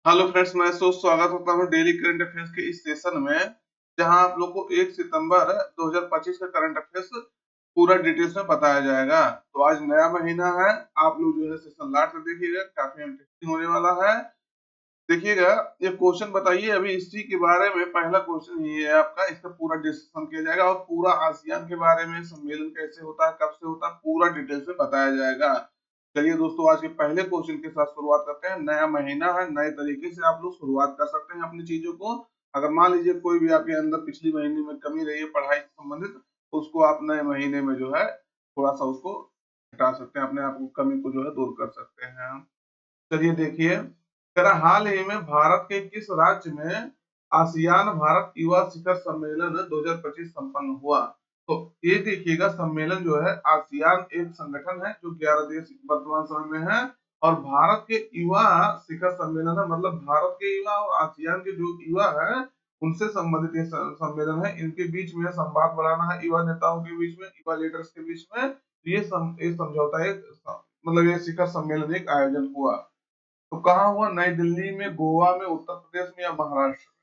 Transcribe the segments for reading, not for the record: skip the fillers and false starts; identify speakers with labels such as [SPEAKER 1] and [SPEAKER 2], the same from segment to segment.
[SPEAKER 1] Hello friends, मैं स्वागत करता हूं डेली करंट अफेयर्स के इस सेशन में, जहां आप लोग को 1 सितंबर 2025 का करंट अफेयर्स पूरा डिटेल्स में बताया जाएगा। तो आज नया महीना है, आप लोग जो है सेशन लास्ट तक देखिएगा, काफी इंटरेस्टिंग होने वाला है। देखिएगा, ये क्वेश्चन बताइए, अभी इसी के बारे में पहला क्वेश्चन ये है आपका, इसका पूरा डिस्कशन किया जाएगा और पूरा आसियान के बारे में, सम्मेलन कैसे होता है, कब से होता है, पूरा डिटेल्स में बताया जाएगा। चलिए दोस्तों, आज के पहले क्वेश्चन के साथ शुरुआत करते हैं। नया महीना है, नए तरीके से आप लोग शुरुआत कर सकते हैं अपनी चीजों को। अगर मान लीजिए कोई भी आपके अंदर पिछली महीने में कमी रही है पढ़ाई से संबंधित, तो उसको आप नए महीने में जो है थोड़ा सा उसको हटा सकते हैं, अपने आप को कमी को जो है दूर कर सकते हैं। चलिए देखिए, जरा हाल ही में भारत के किस राज्य में आसियान भारत युवा शिखर सम्मेलन 2025 संपन्न हुआ? तो ये देखिएगा, सम्मेलन जो है, आसियान एक संगठन है जो 11 देश वर्तमान समय में है, और भारत के युवा शिखर सम्मेलन है, मतलब भारत के युवा और आसियान के जो युवा है उनसे संबंधित ये सम्मेलन है। इनके बीच में संवाद बढ़ाना है, युवा नेताओं के बीच में, युवा लीडर्स के बीच में। ये समझौता एक, मतलब ये शिखर सम्मेलन एक आयोजन हुआ। तो कहाँ हुआ? नई दिल्ली में, गोवा में, उत्तर प्रदेश में या महाराष्ट्र में?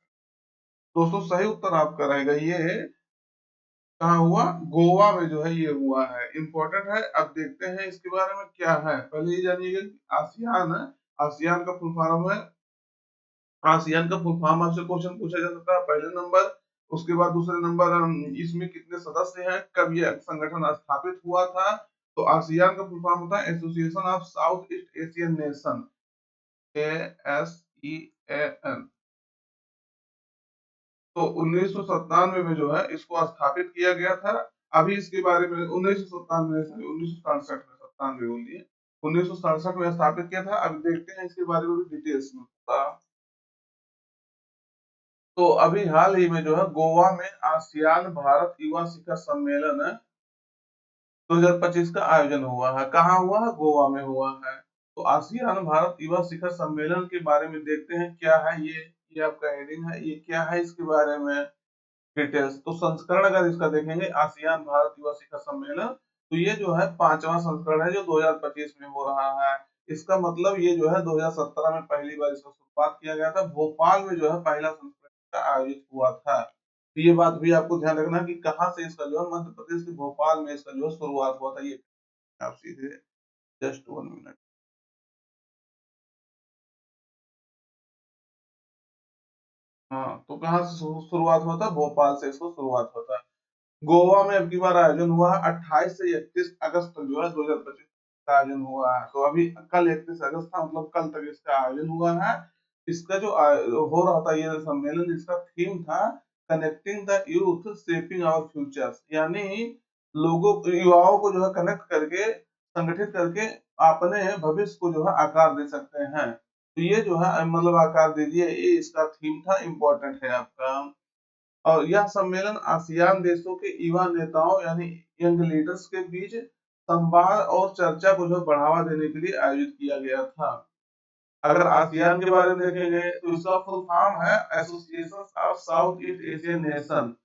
[SPEAKER 1] दोस्तों सही उत्तर आपका रहेगा ये, कहाँ हुआ? गोवा में जो है ये हुआ है। इंपॉर्टेंट है। अब देखते हैं इसके बारे में क्या है। पहले ये जानिएगा कि आसियान है, आसियान का फुल फॉर्म है, आसियान का फुल फॉर्म आपसे क्वेश्चन पूछा जा सकता है पहले नंबर। उसके बाद दूसरे नंबर, इसमें कितने सदस्य हैं, कब ये संगठन स्थापित हुआ था? तो आसियान का फुल फॉर्म होता है association of south east Asian nation, ASEAN। तो 1997 में जो है इसको स्थापित किया गया था। अभी इसके बारे में 1997 में, 1967 में, 97 बोलिए, 1967 में स्थापित किया था। अब देखते हैं इसके बारे में भी डिटेल्स में। तो अभी हाल ही में जो है गोवा में आसियान भारत युवा शिखर सम्मेलन 2025 का आयोजन हुआ है। कहाँ हुआ है? गोवा में हुआ है। तो आसियान भारत युवा शिखर सम्मेलन के बारे में देखते हैं क्या है ये आपका हेडिंग है, ये क्या है इसके बारे में डिटेल्स। तो संस्करण अगर इसका देखेंगे, आसियान भारत युवा शिखर सम्मेलन, तो ये जो है 5वां संस्करण है जो 2025 में हो रहा है। इसका मतलब ये जो है 2017 में पहली बार इसका शुरुआत किया गया था। भोपाल में जो है पहला संस्करण का आयोजित हुआ था। तो ये बात भी आपको ध्यान रखना कि कहाँ से इसका जो है, मध्य प्रदेश के भोपाल में इसका जो है शुरुआत हुआ था। ये आप सीधे जस्ट 1 मिनट। हाँ, तो कहाँ से शुरुआत हुआ था? भोपाल से इसको शुरुआत हुआ था। गोवा में अब की बार आयोजन हुआ है 28 से 31 अगस्त तक जो है 2025 का आयोजन हुआ है। तो अभी कल 31 अगस्त था, मतलब कल तक इसका आयोजन हुआ है। इसका जो हो रहा था ये सम्मेलन, इसका थीम था connecting the youth shaping our futures, यानी लोगों, युवाओं को जो है कनेक्ट करके, संगठित करके अपने भविष्य को जो है आकार दे सकते हैं। तो ये जो है, मतलब आकार दीजिए, ये इसका थीम था। इम्पोर्टेंट है आपका। और यह सम्मेलन आसियान देशों के युवा नेताओं यानी यंग लीडर्स के बीच संवाद और चर्चा को जो बढ़ावा देने के लिए आयोजित किया गया था। अगर आसियान के बारे में देखेंगे तो इसका फुल फॉर्म है association of south east Asian nation.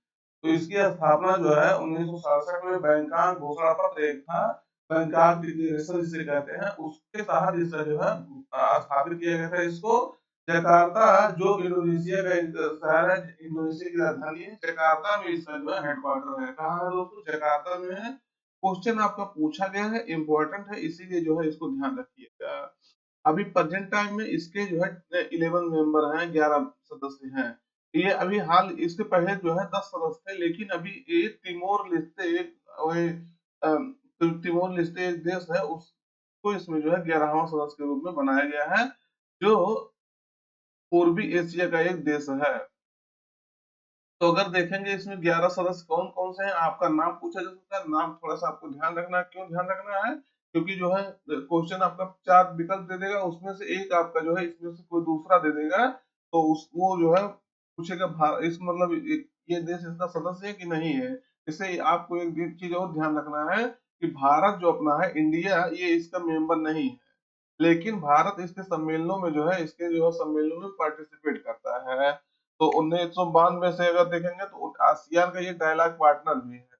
[SPEAKER 1] तो इसकी स्थापना जो है 1967 में बैंकॉक घोषणा पत्र एक था, बैंकॉक डिक्लेरेशन जिसे कहते हैं, उसके तहत इसका जो है स्थापित किया गया था इसको। जकार्ता, जो इंडोनेशिया का एक शहर है, इंडोनेशिया की राजधानी है, जकार्ता में इसका जो है हेडक्वार्टर है। कहाँ है दोस्तों? जकार्ता में है। क्वेश्चन आपका पूछा गया है, इंपॉर्टेंट है, इसीलिए जो है इसको ध्यान रखिएगा। अभी प्रेजेंट टाइम में इसके जो है 11 मेंबर हैं, 11 सदस्य हैं। ये अभी हाल, इसके पहले जो है 10 सदस्य थे, लेकिन अभी एक तिमोर लेस्ते, एक तिमोर लेस्ते एक देश है, उसको इसमें जो है 11वां सदस्य के रूप में बनाया गया है, जो पूर्वी एशिया का एक देश है। तो अगर देखेंगे इसमें 11 सदस्य कौन कौन से हैं, आपका नाम पूछा जा सकता है। नाम थोड़ा सा आपको ध्यान रखना है। क्यों ध्यान रखना है? क्योंकि जो है क्वेश्चन आपका 4 विकल्प दे देगा, उसमें से एक आपका जो है इसमें से कोई दूसरा दे देगा, तो उस वो जो है पूछेगा इस मतलब ये देश इसका सदस्य है कि नहीं है। इससे आपको एक चीज और ध्यान रखना है कि भारत जो अपना है, इंडिया, ये इसका मेंबर नहीं है, लेकिन भारत इसके सम्मेलनों में जो है, इसके जो है सम्मेलनों में पार्टिसिपेट करता है। तो 1992 से अगर देखेंगे तो आसियान का ये डायलॉग पार्टनर भी है,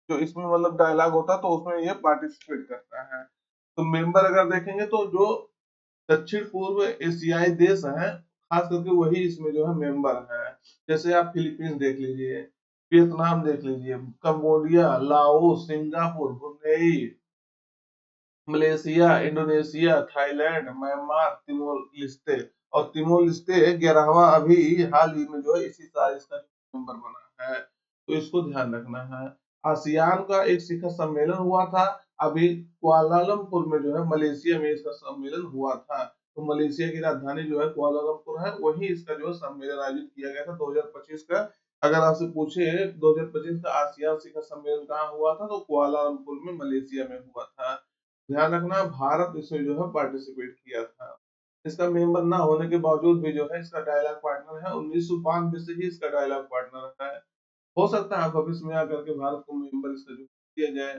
[SPEAKER 1] जो इसमें मतलब डायलॉग होता है तो उसमें ये पार्टिसिपेट करता है। तो मेंबर अगर देखेंगे तो जो दक्षिण पूर्व एशियाई देश है, खास करके वही इसमें जो है मेंबर है। जैसे आप फिलीपींस देख लीजिए, वियतनाम देख लीजिए, Cambodia, Laos, Singapore, Brunei, Malaysia, Indonesia, Thailand, Myanmar, Timor Leste. और तिमोर लिस्ते 11वां अभी हाल ही में जो है इसी साल इसका मेंबर बना है, तो इसको ध्यान रखना है। आसियान का एक शिखर सम्मेलन हुआ था अभी कुआलालंपुर में, जो है मलेशिया में इसका सम्मेलन हुआ था। तो मलेशिया की राजधानी जो है कुआलालंपुर है, वही इसका जो है सम्मेलन आयोजित किया गया था 2025 का। अगर आपसे पूछे 2025 का आसियान शिखर सम्मेलन कहाँ हुआ था, तो कुआलालंपुर में मलेशिया में हुआ था। ध्यान रखना भारत इसमें जो है पार्टिसिपेट किया था। इसका मेंबर ना होने के बावजूद भी जो है इसका डायलॉग पार्टनर है, 1992 से ही इसका डायलॉग पार्टनर है। हो सकता है भविष्य में आकर के भारत को मेंबर इसका जो किया जाए।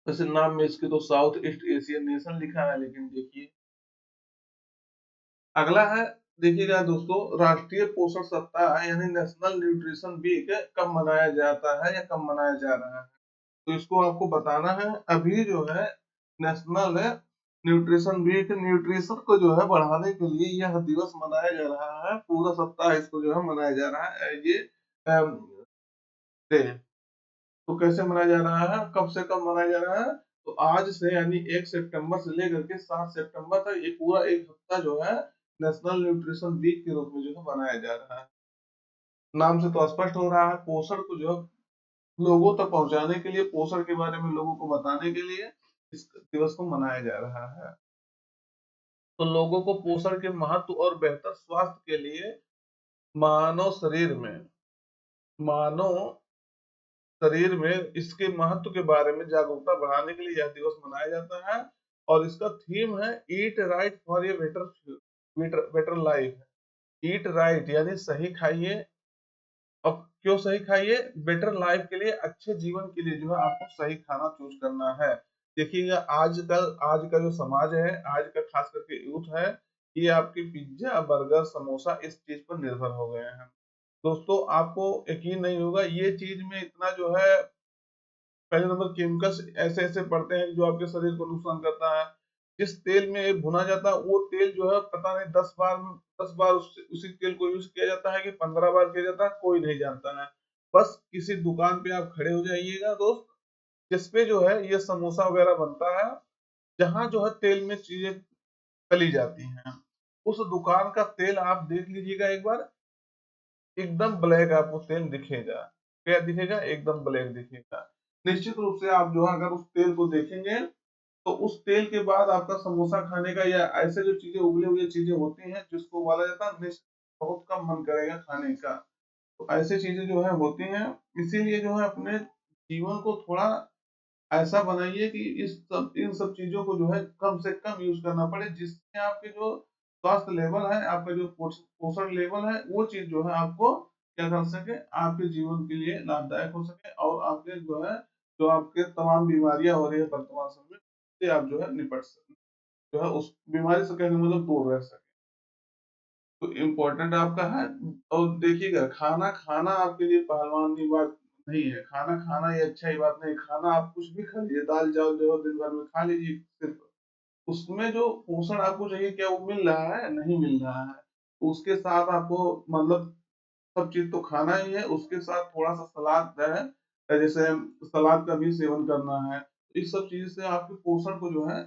[SPEAKER 1] वैसे नाम में इसके तो साउथ ईस्ट एशियन नेशन लिखा है, लेकिन देखिए अगला है। देखिएगा दोस्तों, राष्ट्रीय पोषण सप्ताह यानी नेशनल न्यूट्रिशन वीक कब मनाया जाता है या कब मनाया जा रहा है, तो इसको आपको बताना है। अभी जो है नेशनल न्यूट्रिशन वीक, न्यूट्रिशन को जो है बढ़ाने के लिए यह दिवस मनाया जा रहा है, पूरा सप्ताह इसको जो है मनाया जा रहा है। ये डे तो कैसे मनाया जा रहा है, कब से कब मनाया जा रहा है, तो आज से यानी 1 सितंबर से लेकर के 7 सितंबर तक ये पूरा एक हफ्ता जो है नेशनल न्यूट्रिशन वीक के रूप में जो है मनाया जा रहा है। नाम से तो स्पष्ट हो रहा है, पोषण को जो लोगों तक पहुंचाने के लिए, पोषण के बारे में लोगों को बताने के लिए इस दिवस को मनाया जा रहा है। तो लोगों को पोषण के महत्व और बेहतर स्वास्थ्य के लिए मानव शरीर में मानव शरीर में इसके महत्व के बारे में जागरूकता बढ़ाने के लिए यह दिवस मनाया जाता है। और इसका थीम है eat right for a better better better life. Eat right यानी सही खाइए। अब क्यों सही खाइए, बेटर लाइफ के लिए, अच्छे जीवन के लिए जो है आपको सही खाना चूज करना है। देखिएगा आज का जो समाज है, आज का खास करके यूथ है, ये आपके पिज्जा बर्गर समोसा इस चीज पर निर्भर हो गए हैं। दोस्तों आपको यकीन नहीं होगा, ये चीज में इतना जो है पहले नंबर केमिकल्स ऐसे ऐसे पड़ते हैं जो आपके शरीर को नुकसान करता है। जिस तेल में ये भुना जाता है वो तेल जो है पता नहीं 10 बार उसी तेल को यूज किया जाता है कि 15 बार किया जाता है, कोई नहीं जानता है। बस किसी दुकान पे आप खड़े हो जाइएगा दोस्त, जिसपे जो है ये समोसा वगैरह बनता है, जहाँ जो है तेल में चीजें तली जाती हैं, उस दुकान का तेल आप देख लीजिएगा एक बार, एकदम ब्लैक आपको तेल दिखेगा। क्या दिखेगा, एकदम ब्लैक दिखेगा। निश्चित रूप से आप जो है अगर उस तेल को देखेंगे, तो उस तेल के बाद आपका समोसा खाने का या ऐसे जो चीजें उबले हुए चीजें होती हैं जिसको उबाला जाता है, बहुत कम मन करेगा खाने का। तो ऐसी चीजें जो है होती हैं, इसीलिए जो है अपने जीवन को थोड़ा ऐसा बनाइए कि इन सब चीजों को जो है कम से कम यूज करना पड़े, जिससे आपके जो स्वास्थ्य लेवल है, आपका जो पोषण लेवल है, वो चीज जो है आपको क्या कर सके, आपके जीवन के लिए लाभदायक हो सके, और आपके जो है जो आपके तमाम बीमारियां हो रही है वर्तमान समय में, उससे आप जो है निपट सके, जो है उस बीमारी से कहने मतलब दूर रह सके। तो इम्पोर्टेंट आपका है। और देखिएगा, खाना खाना आपके लिए पहलवानी बात नहीं है। खाना खाना ये अच्छा ही बात नहीं, खाना आप कुछ भी खा लीजिए, दाल चावल जो है दिन भर में खा लीजिए, सिर्फ उसमें जो पोषण आपको चाहिए क्या वो मिल रहा है, नहीं मिल रहा है। उसके साथ आपको मतलब सब चीज तो खाना ही है, उसके साथ थोड़ा सा सलाद है, जैसे सलाद का भी सेवन करना है। इस सब चीज से आपके पोषण को जो है,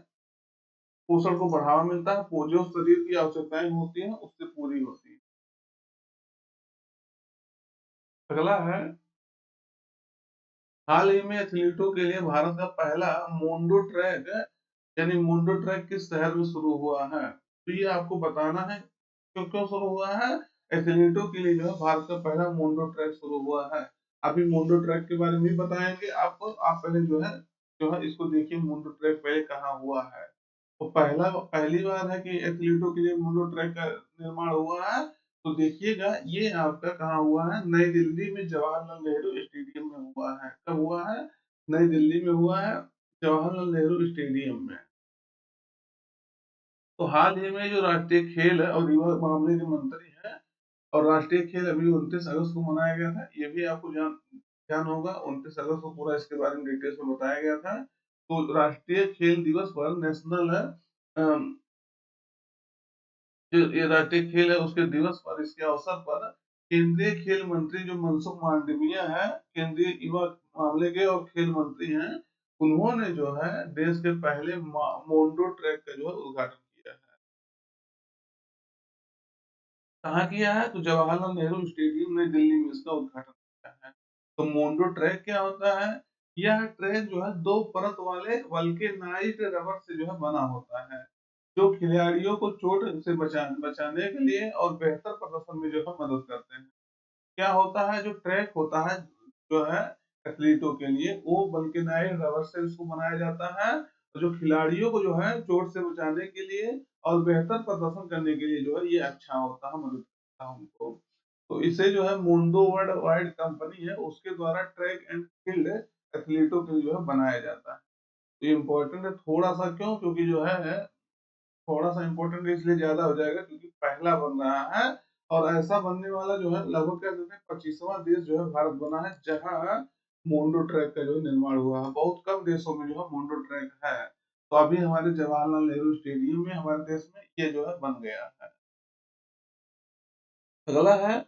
[SPEAKER 1] पोषण को बढ़ावा मिलता है, जो शरीर की आवश्यकताएं होती हैं उससे पूरी होती है। अगला है, हाल ही में एथलीटों के लिए भारत का पहला मोंडो ट्रैक यानी मोंडो ट्रैक किस शहर में शुरू हुआ है, तो ये आपको बताना है। क्यों क्यों शुरू हुआ है, एथलीटों के लिए जो है भारत का पहला मोंडो ट्रैक शुरू हुआ है। अभी मोंडो ट्रैक के बारे में भी बताएंगे आपको, आप पहले जो है इसको देखिए, मोंडो ट्रैक पहले कहाँ हुआ है। तो पहली बार है कि एथलीटों के लिए मोनो ट्रैक का निर्माण हुआ है। तो देखिएगा ये आपका कहाँ हुआ है, नई दिल्ली में जवाहरलाल नेहरू स्टेडियम में हुआ है। कब हुआ है, नई दिल्ली में हुआ है, जवाहरलाल नेहरू स्टेडियम में। तो हाल ही में जो राष्ट्रीय खेल है और युवा मामले के मंत्री हैं, और राष्ट्रीय खेल अभी 29 अगस्त को मनाया गया था, ये भी आपको ध्यान होगा, 29 अगस्त को पूरा इसके बारे में डिटेल्स में बताया गया था। तो राष्ट्रीय खेल दिवस पर नेशनल जो ये राष्ट्रीय खेल है उसके दिवस पर, इसके अवसर पर केंद्रीय खेल मंत्री जो मनसुख मांडविया है, केंद्रीय युवा मामले के और खेल मंत्री हैं, उन्होंने जो है देश के पहले मोन्डो ट्रैक का जो है उद्घाटन किया है। कहाँ किया है? तो जवाहरलाल नेहरू स्टेडियम नई दिल्ली में इसका उद्घाटन किया है। तो मोन्डो ट्रैक क्या होता है? यह ट्रैक जो है 2 परत वाले वल्केनाइज्ड रबर से जो है बना होता है, जो खिलाड़ियों को चोट से बचाने के लिए और बेहतर प्रदर्शन में जो है मदद करते हैं। क्या होता है, जो ट्रैक होता है जो है एथलीटों के लिए, वो वल्केनाइज्ड रबर से उसको बनाया जाता है, और जो खिलाड़ियों को जो है चोट से बचाने के लिए और बेहतर प्रदर्शन करने के लिए जो है ये अच्छा होता है, मदद करता है उनको। तो इसे जो है मुंडो वर्ल्ड वाइड कंपनी है, उसके द्वारा ट्रैक एंड फील्ड एथलीटों के लिए जो है बनाया जाता है। तो ये इम्पोर्टेंट है थोड़ा सा, क्यों? क्योंकि जो है थोड़ा सा इम्पोर्टेंट इसलिए ज्यादा हो जाएगा क्योंकि पहला बन रहा है, और ऐसा बनने वाला जो है लगभग कह सकते हैं 25वां देश जो है भारत बना है जहां मोन्डो ट्रैक का जो है निर्माण हुआ है। बहुत कम देशों में जो है मोन्डो ट्रैक है। तो अभी हमारे जवाहरलाल नेहरू स्टेडियम में हमारे देश में ये जो है बन गया है। अगला है,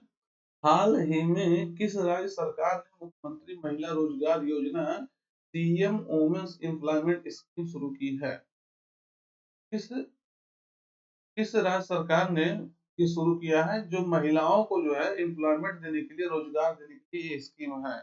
[SPEAKER 1] हाल ही में किस राज्य सरकार ने मुख्यमंत्री महिला रोजगार योजना सीएम वुमेन्स एम्प्लॉयमेंट स्कीम शुरू की है? किस किस राज्य सरकार ने ये शुरू किया है जो महिलाओं को जो है एम्प्लॉयमेंट देने के लिए, रोजगार देने के लिए ये स्कीम है?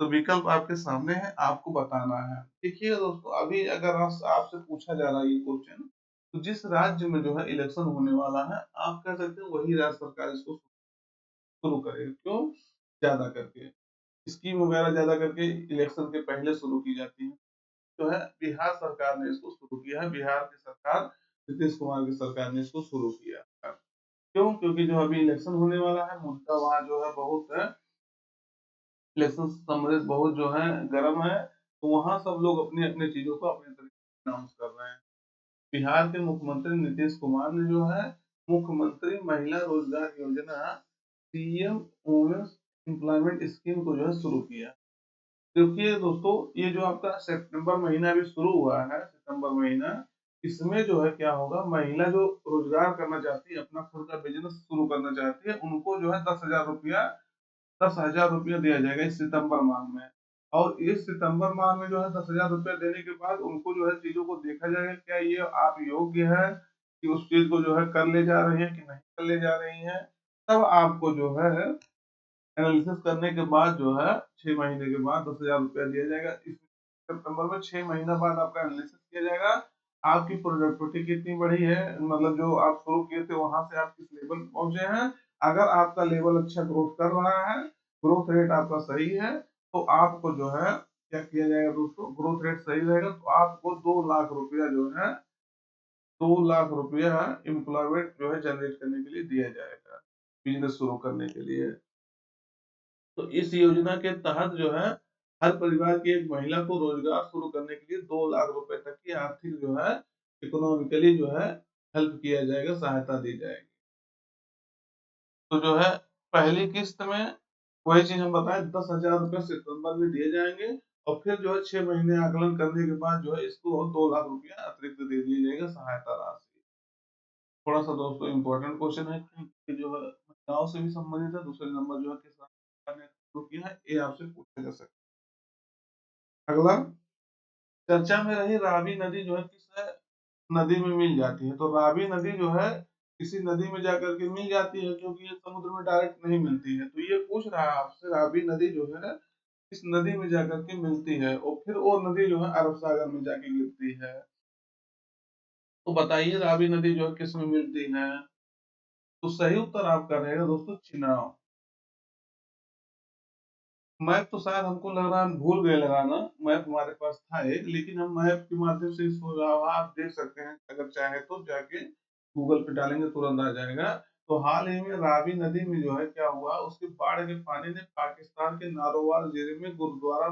[SPEAKER 1] तो विकल्प आपके सामने है, आपको बताना है। देखिए दोस्तों, अभी अगर आपसे पूछा जा रहा है ये क्वेश्चन, तो जिस राज्य में जो है इलेक्शन होने वाला है, आप कह सकते हो वही राज्य सरकार इसको शुरू करेगी। क्यों? ज्यादा करके स्कीम वगैरह ज्यादा करके इलेक्शन के पहले शुरू की जाती है। जो है बिहार सरकार ने इसको शुरू किया है, बिहार की सरकार, नीतीश कुमार की सरकार ने इसको शुरू किया है। क्यों? क्योंकि जो अभी इलेक्शन होने वाला है, मुद्दा वहाँ जो है बहुत है, इलेक्शन संबंधित बहुत जो है गर्म है, तो वहाँ सब लोग अपनी अपनी चीजों को अपने तरीके से अनाउंस कर रहे हैं। बिहार के मुख्यमंत्री नीतीश कुमार ने जो है मुख्यमंत्री महिला रोजगार योजना सीएम वुमेन्स एम्प्लॉयमेंट स्कीम को जो है शुरू किया। देखिए दोस्तों, ये जो आपका सितंबर महीना अभी शुरू हुआ है, सितंबर महीना, इसमें जो है क्या होगा, महिला जो रोजगार करना चाहती है, अपना खुद का बिजनेस शुरू करना चाहती है, उनको जो है 10,000 रुपया दिया जाएगा इस सितंबर माह में। और इस सितंबर माह में जो है 10,000 रुपया देने के बाद उनको जो है चीजों को देखा जाएगा, क्या ये आप योग्य है कि उस चीज को जो है कर ले जा रही है कि नहीं कर ले जा रही है। तब आपको जो है एनालिसिस करने के बाद जो है 6 महीने के बाद 10,000 रुपया दिया जाएगा। इस सितंबर में 6 महीना बाद आपका एनालिसिस किया जाएगा, आपकी प्रोडक्टिविटी कितनी बढ़ी है, मतलब जो आप शुरू किए थे वहां से आप किस लेवल पे पहुंचे हैं। अगर आपका लेवल अच्छा ग्रोथ कर रहा है, ग्रोथ रेट आपका सही है, तो आपको जो है क्या किया जाएगा दोस्तों, ग्रोथ रेट सही रहेगा तो आपको 2 लाख रुपया जो है, 2 लाख रुपया एम्प्लॉयमेंट जो है जनरेट करने के लिए दिया जाएगा, बिजनेस शुरू करने के लिए। तो इस योजना के तहत जो है हर परिवार की एक महिला को रोजगार शुरू करने के लिए 2 लाख रुपए तक की आर्थिक जो है इकोनॉमिकली जो है हेल्प किया जाएगा, सहायता दी जाएगी। तो जो है पहली किस्त में वही चीज हम बताएं, 10,000 रुपये सितंबर में दिए जाएंगे, और फिर जो है 6 महीने आकलन करने के बाद जो है इसको 2 लाख रुपया अतिरिक्त दे दिया जाएगा, सहायता राशि। थोड़ा सा दोस्तों इम्पोर्टेंट क्वेश्चन है कि जो है महिलाओं से भी संबंधित है। दूसरे नंबर जो है किस सरकार ने शुरू किया है, ये आपसे पूछा जा सकता है। अगला, चर्चा में रही रावी नदी जो है किस नदी में मिल जाती है? तो रावी नदी जो है किसी नदी में जाकर के मिल जाती है, क्योंकि ये समुद्र में डायरेक्ट नहीं मिलती है। तो ये पूछ रहा है आपसे, रावी नदी जो है किस नदी में जाकर के मिलती है, और फिर वो नदी जो है अरब सागर में जाके गिरती है। तो बताइए रावी नदी जो है किस में मिलती है? तो सही उत्तर आपका रहेगा दोस्तों चिनाब। मैप तो शायद हमको लग रहा है हम भूल गए लगाना, मैप हमारे पास था एक, लेकिन हम मैप के माध्यम से इसको आप देख सकते हैं, अगर चाहे तो जाके गूगल पे डालेंगे तुरंत आ जाएगा। तो हाल ही में रावी नदी में जो है क्या हुआ, उसके बाढ़ के पानी ने पाकिस्तान के नारोवाल जिले में गुरुद्वारा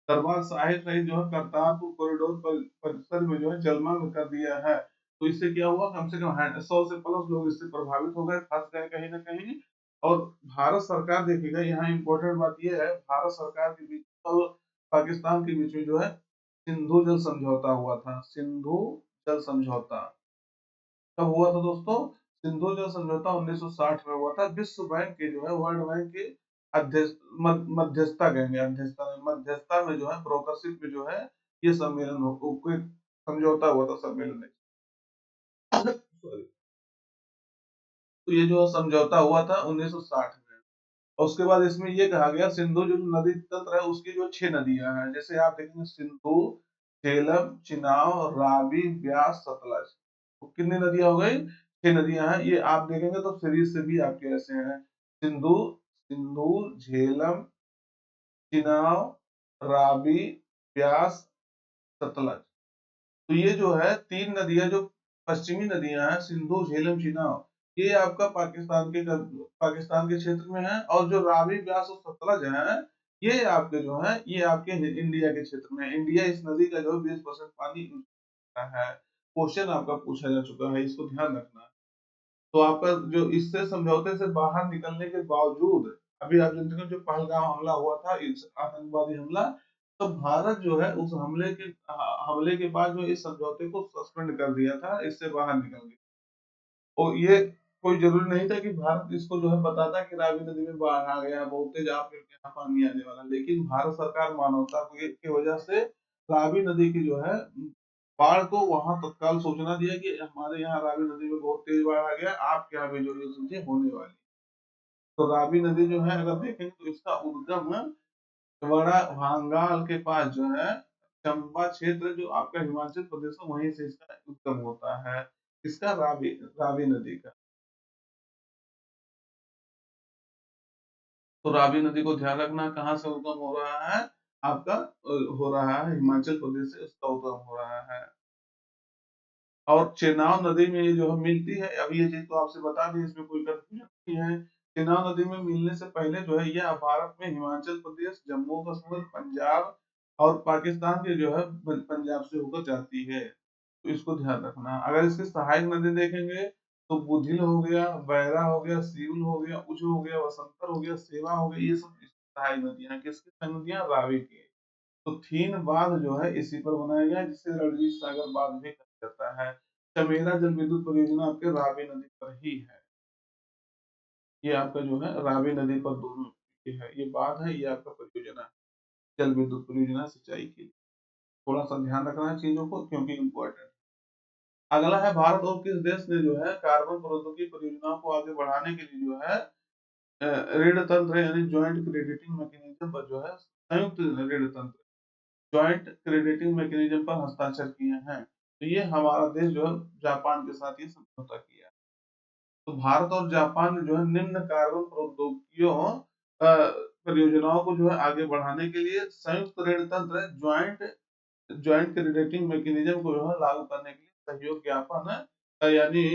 [SPEAKER 1] दरबार साहिब सहित जो है करतारपुर कॉरिडोर परिसर में जो है जलमग्न कर दिया है। तो इससे क्या हुआ, कम से कम 100 से प्लस लोग इससे प्रभावित हो गए, फंस गए कहीं ना कहीं। और भारत सरकार देखिएगा, यहाँ इम्पोर्टेंट बात यह है, भारत सरकार के बीच और पाकिस्तान के बीच में जो है सिंधु जल समझौता हुआ था। सिंधु जल समझौता कब हुआ था दोस्तों? सिंधु जल समझौता 1960 में हुआ था। विश्व बैंक के जो है, वर्ल्ड बैंक के अध्यक्ष मध्यस्थता कहेंगे, मध्यस्थता में जो है, ब्रोकरशिप में जो है ये सम्मेलन कोई समझौता हुआ था, सम्मेलन में। Sorry। तो ये जो समझौता हुआ था 1960 में, और उसके बाद इसमें ये कहा गया सिंधु जो नदी तंत्र है उसकी जो 6 नदियां हैं, जैसे आप देखेंगे सिंधु, झेलम, चिनाब, रावी, ब्यास, सतलज। तो कितनी नदियां हो गई? 6 नदियां हैं। ये आप देखेंगे तो सीरीज से भी आपके ऐसे हैं, सिंधु, सिंधु, झेलम, चिनाब, रावी, ब्यास, सतलज। तो ये जो है 3 नदियां जो पश्चिमी नदियां हैं, सिंधु, झेलम, चिनाब, ये आपका पाकिस्तान के क्षेत्र में है। और जो रावी, ब्यास और सतलज है, ये आपके जो है, ये आपके इंडिया के क्षेत्र में है। इंडिया इस नदी का जो 20% पानी यूज करता है। क्वेश्चन आपका पूछा जा चुका है, इसको ध्यान रखना। तो आपका जो इससे समझौते से बाहर निकलने के बावजूद, अभी आप जानते हैं जो पहलगाम हमला हुआ था, इस आतंकवादी हमला, तो भारत जो है उस हमले के बाद जो इस समझौते को सस्पेंड कर दिया था, इससे बाहर निकल गया। और ये कोई जरूरी नहीं था कि भारत इसको जो है बताता कि रावी नदी में बाढ़ आ गया, बहुत तेज आपके यहाँ पानी आने वाला, लेकिन भारत सरकार मानवता की वजह से रावी नदी की जो है बाढ़ को वहां तत्काल सूचना दिया कि हमारे यहाँ रावी नदी में बहुत तेज बाढ़ आ गया, आपके यहाँ भी जो ये चीजें होने वाली। तो रावी नदी जो है अगर देखेंगे तो इसका उद्गम बड़ा भांगाल के पास जो है, चंबा क्षेत्र जो आपका हिमाचल प्रदेश है, वहीं से इसका उद्गम होता है। इसका रावी रावी नदी का। तो रावी नदी को ध्यान रखना, कहाँ से उद्गम हो रहा है? आपका हो रहा है हिमाचल प्रदेश से उसका उद्गम हो रहा है। और चेनाब नदी में ये जो है मिलती है, अभी ये चीज तो आपसे बता दी, इसमें कोई कंफ्यूजन नहीं है। चेनाब नदी में मिलने से पहले जो है यह भारत में हिमाचल प्रदेश, जम्मू कश्मीर, पंजाब और पाकिस्तान के जो है पंजाब से होकर जाती है। तो इसको ध्यान रखना। अगर इसकी सहायक नदी देखेंगे तो बुधिल हो गया, बैरा हो गया, सियूल हो गया, उज हो गया, वसंतर हो गया, सेवा हो गया, ये सब सहायक नदियां हैं। किसकी सहायक नदियां? रावी की। तो थीन बांध जो है इसी पर बनाया गया है, जिसे रणजीत सागर बांध भी कहा जाता है। चमेरा जल विद्युत परियोजना आपके रावी नदी पर ही है। ये आपका जो है रावी नदी पर दोनों ये है, ये बांध है, ये आपका परियोजना है, जल विद्युत परियोजना सिंचाई की। थोड़ा सा ध्यान रखना है चीजों को, क्योंकि इम्पोर्टेंट। अगला है, भारत और किस देश ने जो है कार्बन प्रौद्योगिकी परियोजनाओं को आगे बढ़ाने के लिए जो है ऋण तंत्र यानी ज्वाइंट क्रेडिटिंग मैकेनिज्म पर जो है संयुक्त ऋण तंत्र, ज्वाइंट क्रेडिटिंग मैकेनिज्म पर हस्ताक्षर किए हैं। तो ये हमारा देश जो है जापान के साथ ये समझौता किया है। तो भारत और जापान ने जो है निम्न कार्बन प्रौद्योगिकियों परियोजनाओं को जो है आगे बढ़ाने के लिए संयुक्त ऋण तंत्र ज्वाइंट क्रेडिटिंग मैकेनिज्म को जो है लागू करने के लिए सहयोग ज्ञापन यानी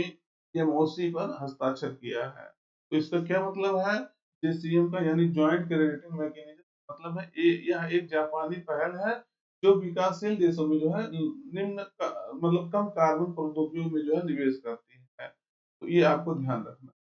[SPEAKER 1] एमओसी पर हस्ताक्षर किया है। तो इसका क्या मतलब है? जेसीएम का यानी ज्वाइंट क्रेडिटिंग मैकेनिज्म मतलब है यह एक जापानी पहल है जो विकासशील देशों में जो है मतलब कम कार्बन प्रौद्योगिकियों में जो है निवेश करती है। तो ये आपको ध्यान रखना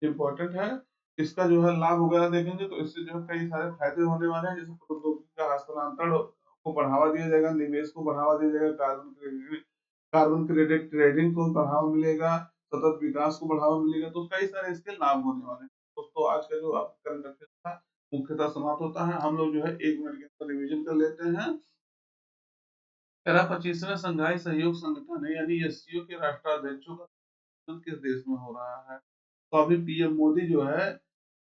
[SPEAKER 1] इम्पोर्टेंट है। इसका जो है लाभ वगैरह देखेंगे तो इससे जो है कई सारे फायदे होने वाले हैं, जैसे प्रौद्योगिकी का हस्तांतरण को बढ़ावा दिया जाएगा, निवेश को बढ़ावा दिया जाएगा, कार्बन क्रेडिट ट्रेडिंग को बढ़ावा मिलेगा, सतत विकास को बढ़ावा मिलेगा। तो कई सारे इसके लाभ होने वाले हैं। दोस्तों आज का जो आपका करंट अफेयर था मुख्यतः समाप्त होता है। हम लोग जो है 1 मिनट के अंदर रिविजन कर लेते हैं। तेरह 25वें संघाई सहयोग संगठन है यानी एससीओ के राष्ट्राध्यक्षों का चुनाव किस देश में हो रहा है? तो अभी पीएम मोदी जो है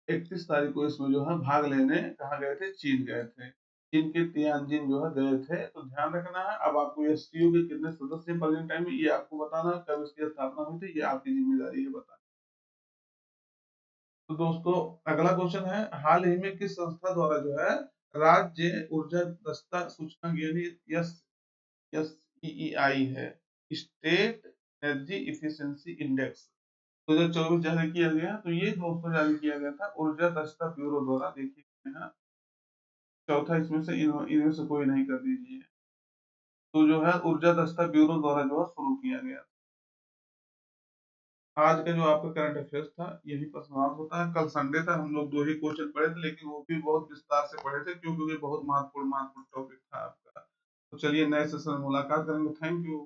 [SPEAKER 1] 31 तारीख को इसमें जो है भाग लेने कहाँ गए थे? चीन गए थे। चीन के तियानजिन जो है गए थे। तो ध्यान रखना है। अब आपको एससीओ के कितने सदस्य हैं प्रेजेंट टाइम में ये आपको बताना है, कब इसकी स्थापना हुई थी ये आपकी जिम्मेदारी है बताना। तो दोस्तों अगला क्वेश्चन है, हाल ही में किस संस्था द्वारा जो है राज्य ऊर्जा दक्षता सूचकांक यानी एस SEEI है, स्टेट एनर्जी इफिशिएंसी इंडेक्स 2024 जारी किया गया। तो ये दोस्तों जारी किया गया था ऊर्जा दक्षता ब्यूरो द्वारा। देखिए यहाँ चौथा इसमें से इनमें से कोई नहीं कर दीजिए। तो जो है ऊर्जा दक्षता ब्यूरो द्वारा जो है शुरू किया गया। आज का जो आपका करंट अफेयर्स था यही पर समाप्त होता है। कल संडे था, हम लोग 2 ही क्वेश्चन पढ़े थे, लेकिन वो भी बहुत विस्तार से पढ़े थे क्योंकि बहुत महत्वपूर्ण महत्वपूर्ण टॉपिक था आपका। तो चलिए नए सेशन में मुलाकात करेंगे। Thank you.